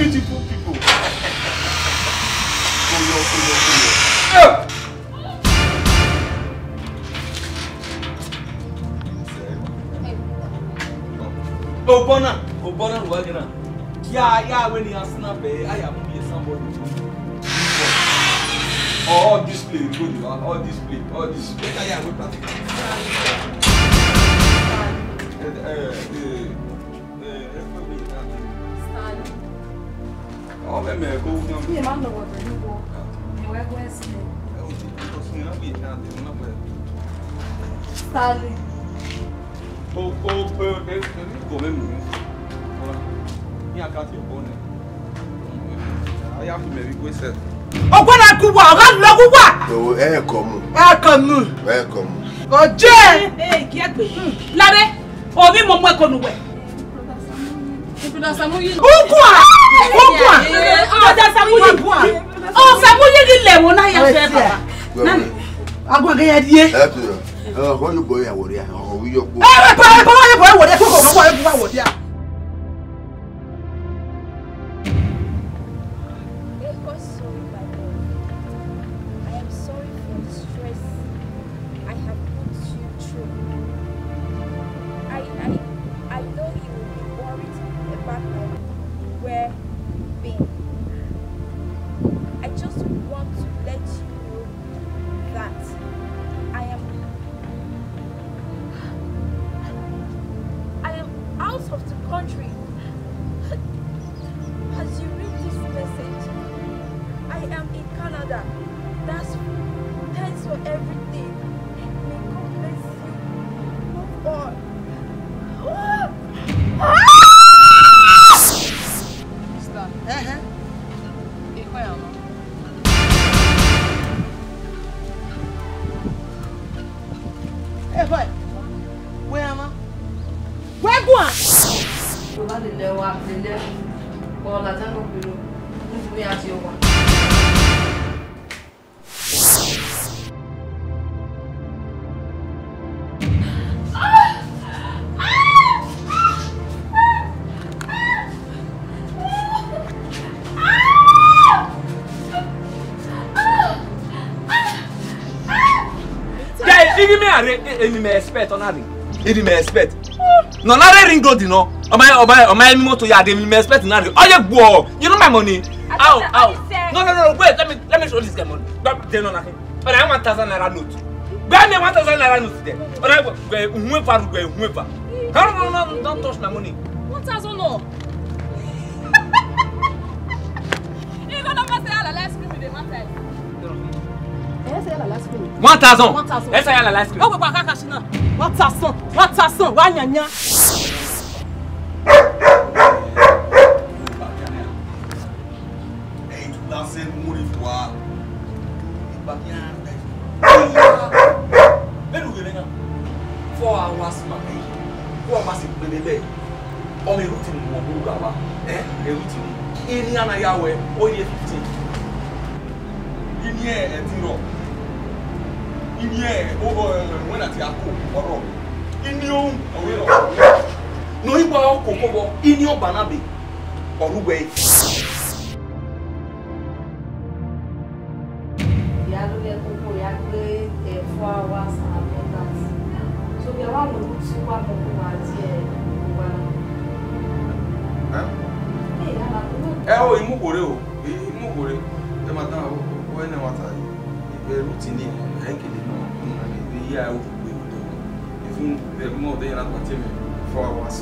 beautiful people. Obona, Wagner. Yeah, when you are snap, I am somebody. All display, good, all display. Yeah, we practice. Oh, let me go. Yeah, man, no work. Where was it? Stanley. Go mesmo. I have to maybe go set. Oh, when I go out, Oh, come. Oh, Jay! Hey, get me. Larry, oh, me, Mom, welcome away. Any expect on having. Any expect. No, not a ring gold, you know. On my motor yard, any expect now. Oh, you know my money. Ow. No. Wait, let me show this guy money. They know nothing. But I want 1,000 naira note. Buy me 1,000 naira note today. But I whoever. Don't touch my money. 1,000 no. You gonna say all the last cream with the matter. 1,000. Let's say la last cream. Oh, Papa Kakashina. 1,000. Wanyanya. Hey, tu danses mourir toi. Pas bien. Mais nous venons. 4 hours ma vie. 4 hours c'est bébé. On me routine mon boulot les routines. Il y en a Yahweh, oh il est 15. Il y a un tiro. Il y a when at Yako, or in you, no, you are Coco, in your Banabi, or Rubay. Yalo 4 hours and that. So we are one of the super popular here. Oh, Imugore. The matter when I was routine and yeah, even the more than 4 hours.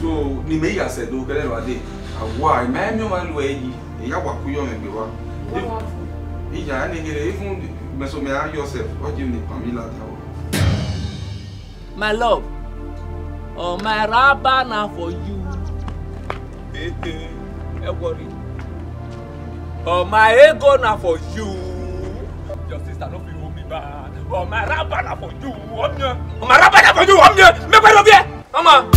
So, we may have said, look at it. Why, man, you want to wait? You have a young and even Mesomea yourself, what do you need, Pamela? My love, oh, my rubber now for you. Worry. Oh, my ego now for you. Your sister no feel me bad. Oh, my rubber now for you. Oh, my rubber now for you. Make way over here, Mama.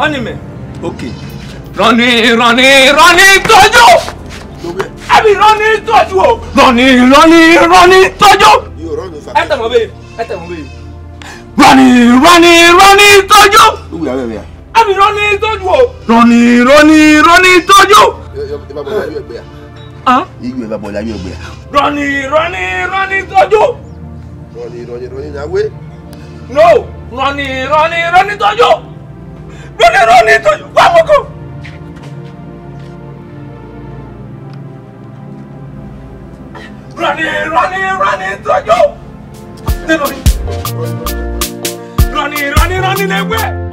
Anime. Okay. Running tọ́jú. Ẹbí running tọ́jú o. Running tọ́jú. Yóò rọ́ọ̀nù fà. Ẹ tẹ̀wọ̀n bẹ́ẹ̀. Running tọ́jú. Lóògùn yàrá rẹ̀ yà. Ẹbí running tọ́jú o. Running tọ́jú. Ìbá bọ̀ láyé ẹgbẹ́ yà. Ìgbẹ́ ìbá bọ̀ láyé ẹgbẹ́ yà. Running tọ́jú. Running awé. No. Running tọ́jú. Running tọ́jú. Wá mọ́kọ́. Running tọ́jú. Running lẹ́gbẹ̀ẹ́.